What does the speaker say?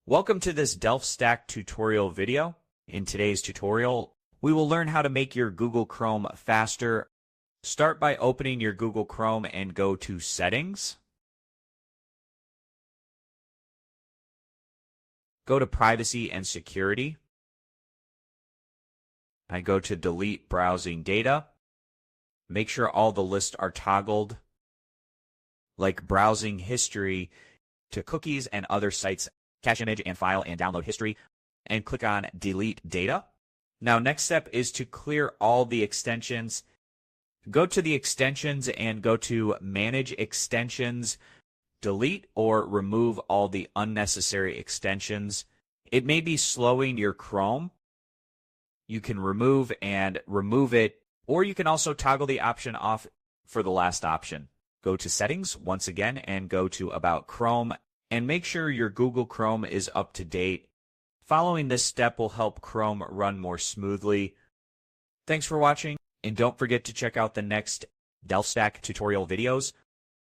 Welcome to this DelftStack tutorial video. In today's tutorial, we will learn how to make your Google Chrome faster. Start by opening your Google Chrome and go to Settings. Go to Privacy and Security. I go to Delete Browsing Data. Make sure all the lists are toggled, like browsing history to cookies and other sites, cache image and file and download history, and click on Delete Data. Now, next step is to clear all the extensions. Go to the extensions and go to Manage Extensions. Delete or remove all the unnecessary extensions. It may be slowing your Chrome. You can remove it, or you can also toggle the option off for the last option. Go to Settings once again and go to About Chrome and make sure your Google Chrome is up to date. Following this step will help Chrome run more smoothly. Thanks for watching, and don't forget to check out the next DelftStack tutorial videos.